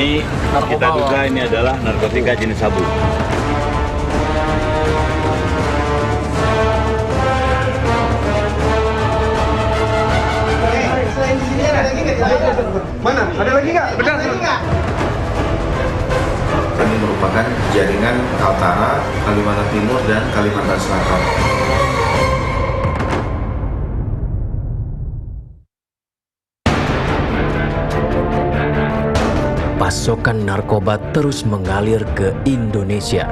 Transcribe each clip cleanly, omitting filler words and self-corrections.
Ini kita duga ini adalah narkotika jenis sabu. Mana? Ada lagi nggak? Benar. Kami merupakan jaringan Kaltara, Kalimantan Timur, dan Kalimantan Selatan. Pasokan narkoba terus mengalir ke Indonesia.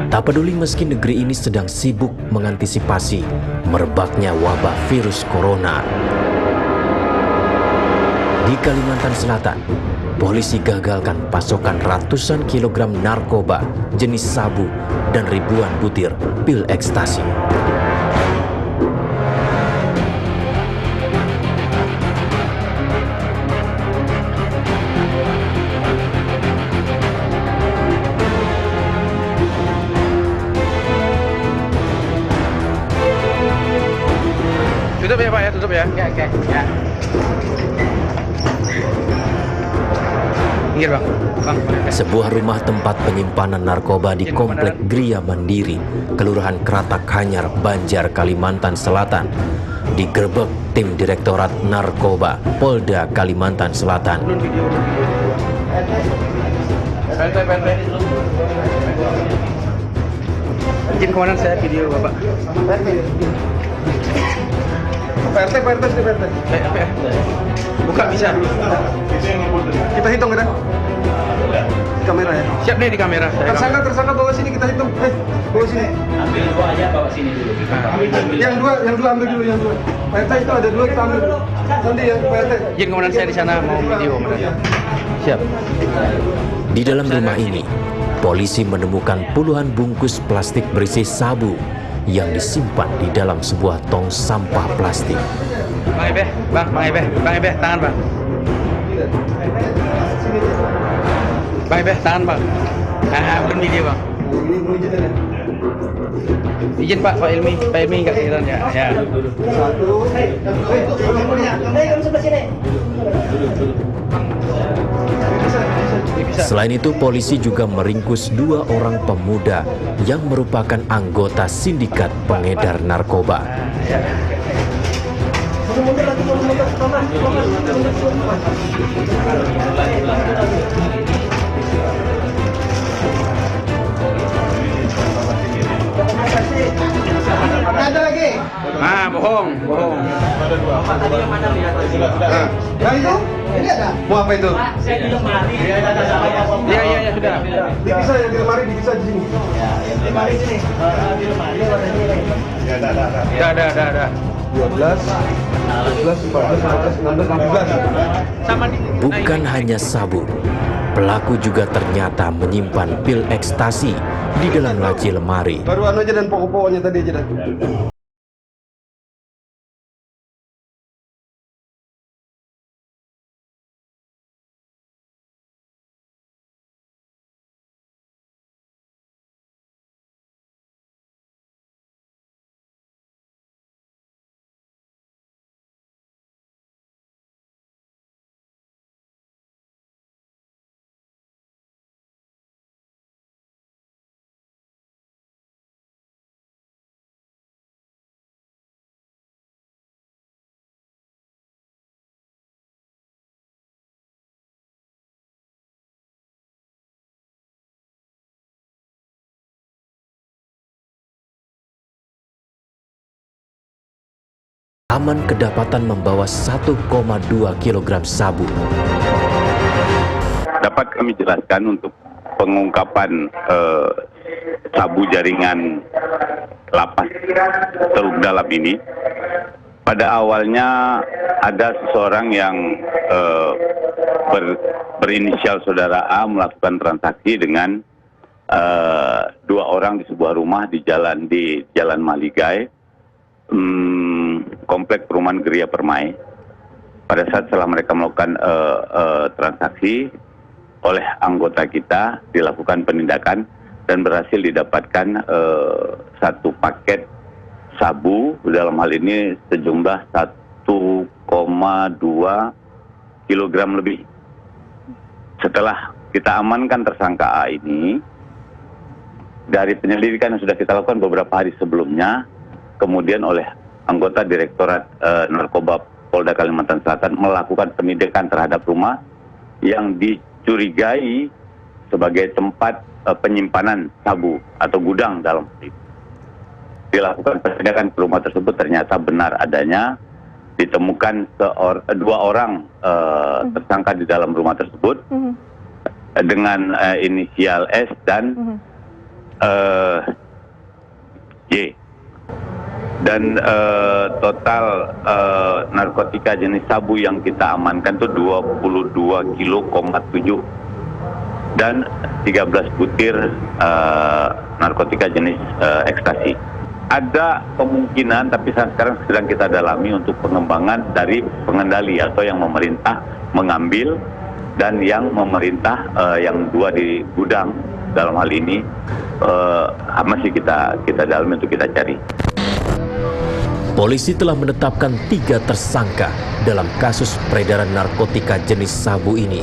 Tak peduli meski negeri ini sedang sibuk mengantisipasi merebaknya wabah virus corona. Di Kalimantan Selatan, polisi gagalkan pasokan ratusan kilogram narkoba jenis sabu dan ribuan butir pil ekstasi. Tutup ya Pak ya, tutup ya. Oke. Ya. Minggir Bang. Sebuah rumah tempat penyimpanan narkoba di Komplek Gria Mandiri, Kelurahan Kratak Hanyar, Banjar, Kalimantan Selatan, digerebek tim Direktorat Narkoba Polda Kalimantan Selatan. Izin komandan, saya video Bapak. PRT. Buka bisa. Kita hitung kan? Di kamera ya. Siap nih di kamera. Tersangka bawa sini, kita hitung. Bawa sini. Ambil dua aja, bawa sini dulu. Yang dua ambil dulu, yang dua. PRT itu ada dua, kita ambil dulu. Nanti yang PRT. Izin komandan, saya di sana mau video komandan. Siap. Di dalam rumah ini, polisi menemukan puluhan bungkus plastik berisi sabu yang disimpan di dalam sebuah tong sampah plastik. Bang Ebe, tangan Bang. Bang Ebe, tangan Bang. Bukan video Bang. Izin Pak Ilmi nggak kelihatan ya. Ya. Selain itu, polisi juga meringkus 2 orang pemuda yang merupakan anggota sindikat pengedar narkoba. Ada lagi? Bohong. Tadi yang mana lihat lagi? Yang itu? Ini ada. Mau apa itu? Iya sudah. Dipisah yang di lemari, dipisah di sini. Yang di lemari sini. Di lemari warnanya ini. Ada. 12, 14, 15, 16. Bukan hanya sabu, pelaku juga ternyata menyimpan pil ekstasi di dalam laci lemari. Baru anu aja dan pokok-pokoknya tadi aja. Aman kedapatan membawa 1,2 kg sabu. Dapat kami jelaskan untuk pengungkapan sabu jaringan lapas Teluk Dalam ini. Pada awalnya ada seseorang yang berinisial saudara A melakukan transaksi dengan 2 orang di sebuah rumah di Jalan Maligai, Komplek Perumahan Gria Permai. Pada saat setelah mereka melakukan transaksi, oleh anggota kita dilakukan penindakan dan berhasil didapatkan 1 paket sabu, dalam hal ini sejumlah 1,2 kg kilogram lebih. Setelah kita amankan tersangka A ini, dari penyelidikan yang sudah kita lakukan beberapa hari sebelumnya, kemudian oleh anggota Direktorat Narkoba Polda Kalimantan Selatan melakukan penindakan terhadap rumah yang dicurigai sebagai tempat penyimpanan sabu atau gudang dalam itu. Dilakukan penindakan ke rumah tersebut, ternyata benar adanya ditemukan 2 orang tersangka di dalam rumah tersebut dengan inisial S dan Y. Dan total narkotika jenis sabu yang kita amankan itu 22,7 kilo dan 13 butir narkotika jenis ekstasi. Ada kemungkinan, tapi sekarang sedang kita dalami untuk pengembangan dari pengendali atau yang memerintah mengambil dan yang memerintah yang 2 di gudang dalam hal ini masih kita dalami untuk kita cari. Polisi telah menetapkan 3 tersangka dalam kasus peredaran narkotika jenis sabu ini.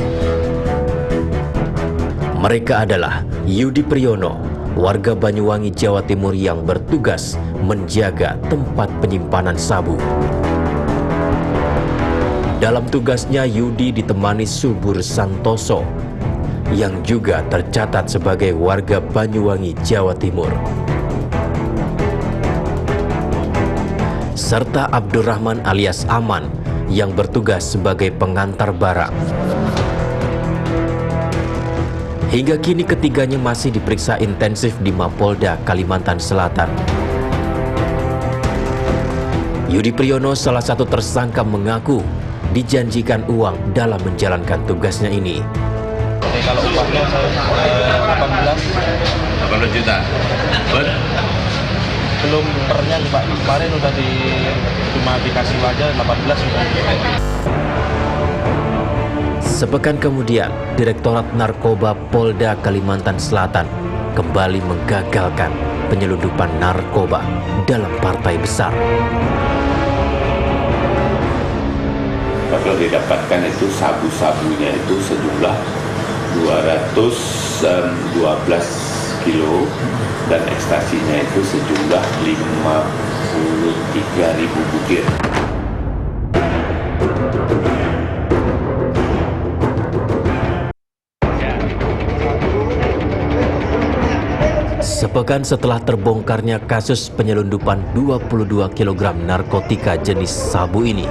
Mereka adalah Yudi Priyono, warga Banyuwangi, Jawa Timur yang bertugas menjaga tempat penyimpanan sabu. Dalam tugasnya, Yudi ditemani Subur Santoso, yang juga tercatat sebagai warga Banyuwangi, Jawa Timur. Serta Abdurrahman alias Aman, yang bertugas sebagai pengantar barang. Hingga kini ketiganya masih diperiksa intensif di Mapolda Kalimantan Selatan. Yudi Priyono, salah satu tersangka, mengaku dijanjikan uang dalam menjalankan tugasnya ini. Kalau upahnya 18 juta. belum pernya nih Pak, kemarin udah cuma dikasih aja 18 sudah. Sepekan kemudian, Direktorat Narkoba Polda Kalimantan Selatan kembali menggagalkan penyelundupan narkoba dalam partai besar. Kalau didapatkan itu sabu-sabunya itu sejumlah 212 kilo dan ekstasinya itu sejumlah 53.000 butir. Sepekan setelah terbongkarnya kasus penyelundupan 22 kg narkotika jenis sabu ini,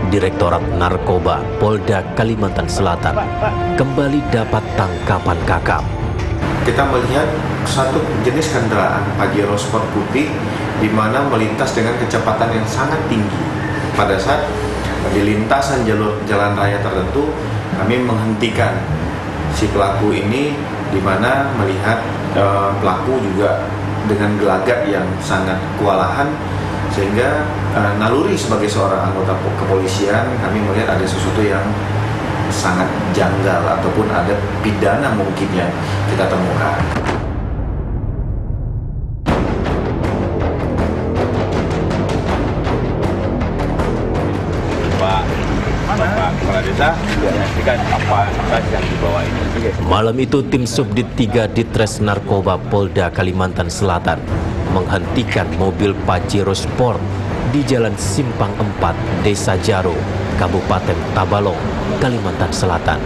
Direktorat Narkoba Polda Kalimantan Selatan kembali dapat tangkapan kakap. Kita melihat satu jenis kendaraan Pajero Sport putih di mana melintas dengan kecepatan yang sangat tinggi. Pada saat di lintasan jalur jalan raya tertentu, kami menghentikan si pelaku ini, di mana melihat pelaku juga dengan gelagat yang sangat kewalahan, sehingga naluri sebagai seorang anggota kepolisian kami melihat ada sesuatu yang sangat janggal ataupun ada pidana mungkin yang kita temukan. Bapak Kepala Desa menyaksikan apa yang dibawa ini. Malam itu tim Subdit 3 Ditres Narkoba Polda Kalimantan Selatan menghentikan mobil Pajero Sport di Jalan Simpang 4, Desa Jaro, Kabupaten Tabalong, Kalimantan Selatan.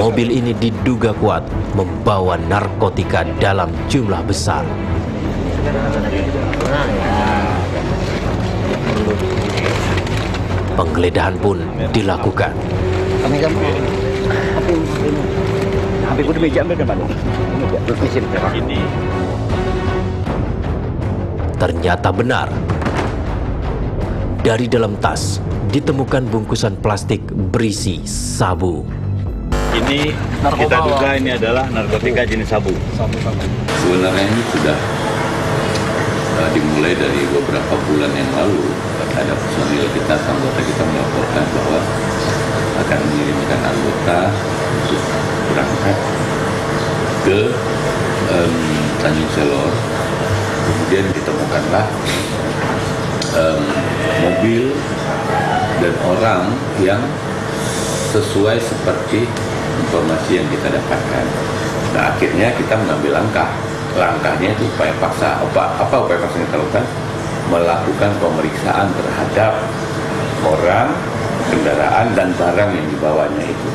Mobil ini diduga kuat membawa narkotika dalam jumlah besar. Penggeledahan pun dilakukan. Ternyata benar. Dari dalam tas ditemukan bungkusan plastik berisi sabu. Ini kita duga ini adalah narkotika jenis sabu. Sebenarnya ini sudah dimulai dari beberapa bulan yang lalu. Ada personil kita, anggota kita melaporkan bahwa akan mengirimkan anggota untuk berangkat ke Tanjung Selor. Kemudian ditemukanlah mobil dan orang yang sesuai seperti informasi yang kita dapatkan. Nah, akhirnya kita mengambil langkahnya itu upaya paksa. Apa upaya paksa yang kita lakukan? Melakukan pemeriksaan terhadap orang, kendaraan, dan barang yang dibawanya itu.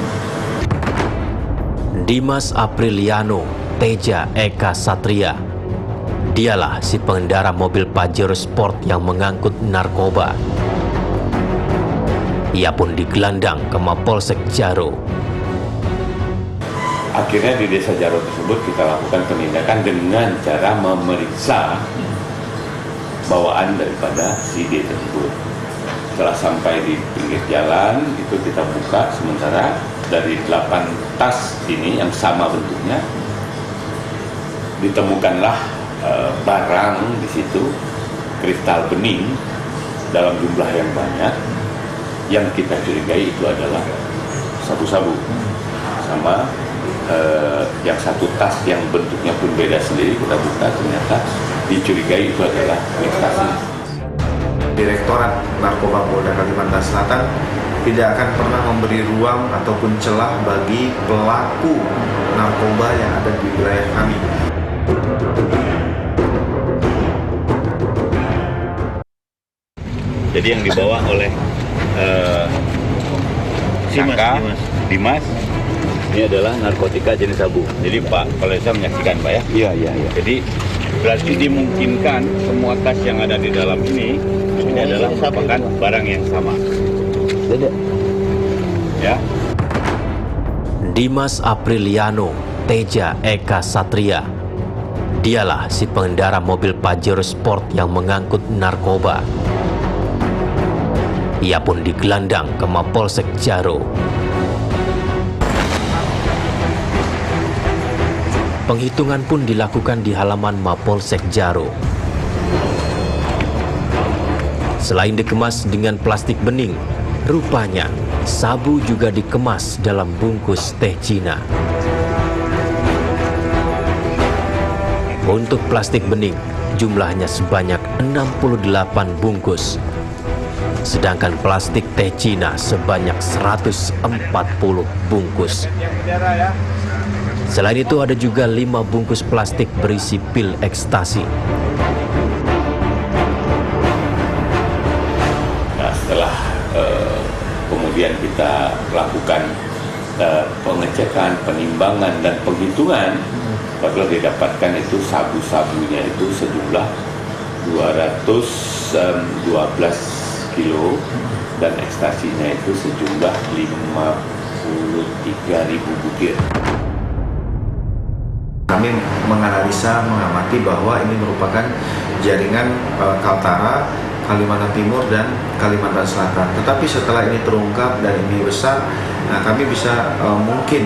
Dimas Apriliano Teja Eka Satria. Dialah si pengendara mobil Pajero Sport yang mengangkut narkoba. Ia pun digelandang ke Mapolsek Jaro. Akhirnya di desa Jaro tersebut kita lakukan penindakan dengan cara memeriksa bawaan daripada si D tersebut. Setelah sampai di pinggir jalan, itu kita buka sementara dari 8 tas ini yang sama bentuknya, ditemukanlah barang di situ, kristal bening dalam jumlah yang banyak. Yang kita curigai itu adalah sabu-sabu, sama yang satu tas yang bentuknya pun beda sendiri, kita buka ternyata dicurigai itu adalah ekstasi. Direktorat Narkoba Polda Kalimantan Selatan tidak akan pernah memberi ruang ataupun celah bagi pelaku narkoba yang ada di wilayah kami. Jadi yang dibawa oleh Dimas ini adalah narkotika jenis sabu. Jadi Pak, kalau saya menyaksikan Pak ya. Iya. Jadi berarti dimungkinkan semua tas yang ada di dalam ini adalah merupakan barang yang sama. Ya. Dimas Apriliano Teja Eka Satria. Dialah si pengendara mobil Pajero Sport yang mengangkut narkoba. Ia pun digelandang ke Mapolsek Jaro. Penghitungan pun dilakukan di halaman Mapolsek Jaro. Selain dikemas dengan plastik bening, rupanya sabu juga dikemas dalam bungkus teh Cina. Untuk plastik bening, jumlahnya sebanyak 68 bungkus. Sedangkan plastik teh Cina sebanyak 140 bungkus. Selain itu ada juga 5 bungkus plastik berisi pil ekstasi. Nah, setelah kemudian kita lakukan pengecekan, penimbangan, dan penghitungan, baru didapatkan itu sabu-sabunya itu sejumlah 212 kilo dan ekstasinya itu sejumlah 53.000 butir. Kami menganalisa, mengamati bahwa ini merupakan jaringan Kaltara, Kalimantan Timur, dan Kalimantan Selatan. Tetapi setelah ini terungkap dan ini besar, nah kami bisa mungkin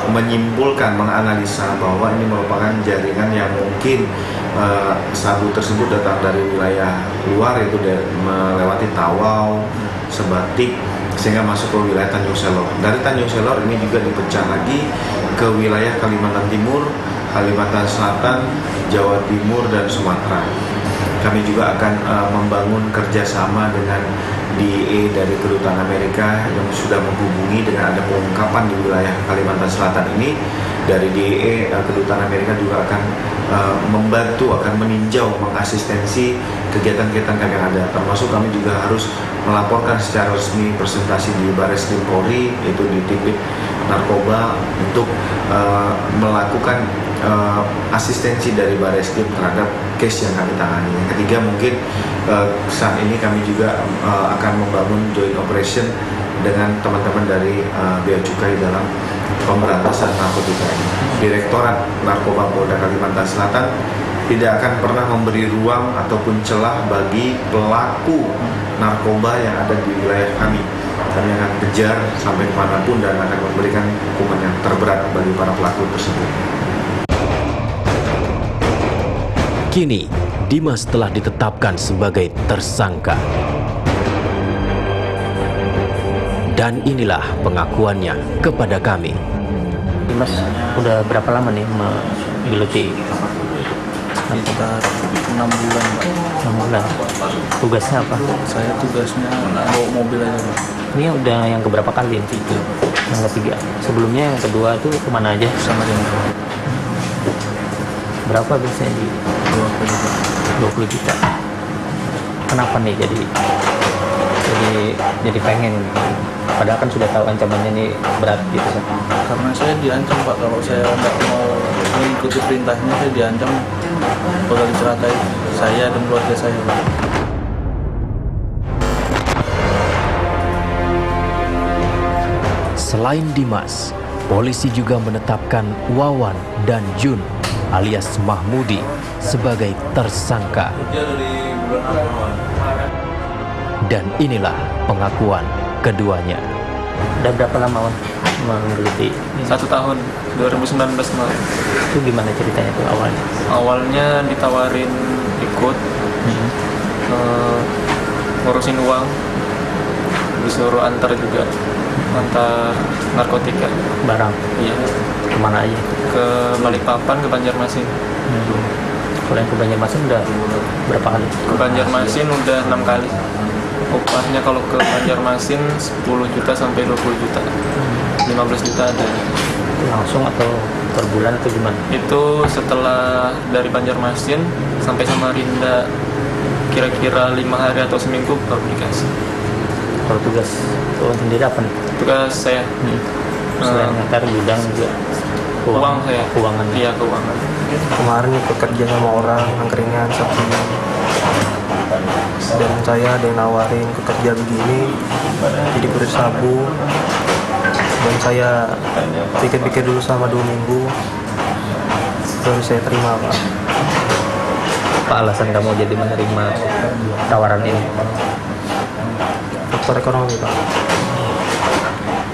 menyimpulkan, menganalisa bahwa ini merupakan jaringan yang mungkin sabu tersebut datang dari wilayah luar, yaitu melewati Tawau, Sebatik, sehingga masuk ke wilayah Tanjung Selor. Dari Tanjung Selor ini juga dipecah lagi ke wilayah Kalimantan Timur, Kalimantan Selatan, Jawa Timur, dan Sumatera. Kami juga akan membangun kerjasama dengan DEA dari Kedutaan Amerika yang sudah menghubungi dengan ada pengungkapan di wilayah Kalimantan Selatan ini. Dari DEA, Kedutaan Amerika juga akan membantu, akan meninjau, mengasistensi kegiatan-kegiatan kami yang ada. Termasuk kami juga harus melaporkan secara resmi presentasi di Bareskrim Polri, yaitu di Tipik Narkoba, untuk melakukan asistensi dari Bareskrim terhadap case yang kami tangani. Yang ketiga, mungkin saat ini kami juga akan membangun joint operation dengan teman-teman dari Bea Cukai dalam pemberantasan narkotika ini. Direktorat Narkoba Polda Kalimantan Selatan tidak akan pernah memberi ruang ataupun celah bagi pelaku narkoba yang ada di wilayah kami. Kami akan kejar sampai kemanapun dan akan memberikan hukuman yang terberat bagi para pelaku tersebut. Kini, Dimas telah ditetapkan sebagai tersangka. Dan inilah pengakuannya kepada kami. Dimas udah berapa lama nih menggeluti Sekitar 6 bulan, Pak. 6 bulan. Tugasnya apa? Saya tugasnya bawa mobil aja, Pak. Ini udah yang keberapa kali? Yang ketiga. Sebelumnya yang kedua tuh kemana aja? Sama dengan Berapa biasanya di 20 juta. Kenapa nih jadi pengen? Padahal kan sudah tahu ancamannya ini berat gitu kan. karena saya diancam, Pak, kalau saya nggak mau mengikuti perintahnya, saya diancam bakal dicelakai saya dan keluarga saya, Pak. Selain Dimas, polisi juga menetapkan Wawan dan Jun alias Mahmudi sebagai tersangka. Dan inilah pengakuan keduanya. Udah berapa lama menggeluti? 1 tahun, 2019 Maret. Itu gimana ceritanya tuh awalnya? Awalnya ditawarin ikut ngurusin uang, disuruh antar juga, antar narkotika. Barang? Iya. Kemana aja? Ke Balikpapan, ke Banjarmasin. Kalau yang ke Banjarmasin udah berapa kali? Ke Banjarmasin udah 6 kali. Upahnya kalau ke Banjarmasin 10 juta sampai 20 juta. 15 juta ada. Langsung atau per bulan atau gimana? Itu setelah dari Banjarmasin sampai Samarinda kira-kira 5 hari atau seminggu baru dikasih. Kalau tugas sendiri apa nih? Tugas saya selain ngantar gudang juga uang saya. Keuangan. Iya, keuangan. Kemarin ikut kerja sama orang angkringan Sabtu, dan saya ada yang nawarin ke kerja begini jadi kurir sabu, dan saya pikir-pikir dulu selama 2 minggu baru saya terima, Pak. Apa alasan kamu jadi menerima tawaran ini? Faktor ekonomi, Pak.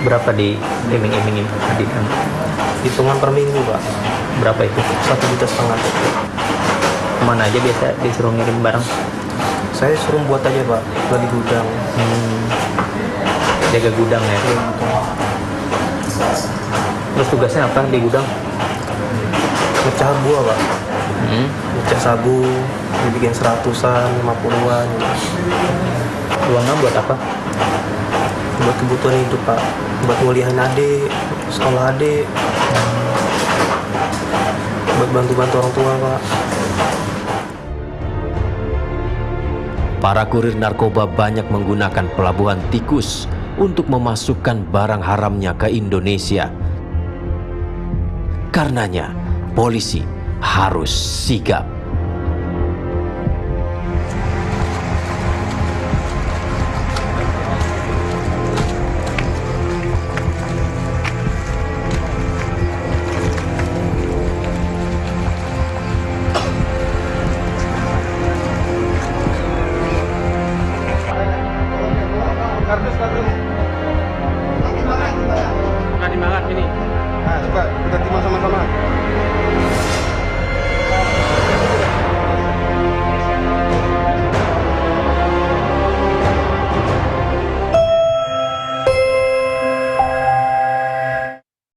Berapa di iming-imingin tadi? Hitungan per minggu, Pak. Berapa itu? 1,5 juta. Kemana aja biasa disuruh ngirim barang? Saya suruh buat aja, Pak, bagi gudang. Jaga gudang ya? Terus tugasnya apa di gudang? Mecah buah, Pak. Mecah sabu, dibikin 100-an, 50-an. Uangnya buat apa? Buat kebutuhan hidup, Pak. Buat nguliahin adik, sekolah adik. Buat bantu-bantu orang tua, Pak. Para kurir narkoba banyak menggunakan pelabuhan tikus untuk memasukkan barang haramnya ke Indonesia. Karenanya, polisi harus sigap.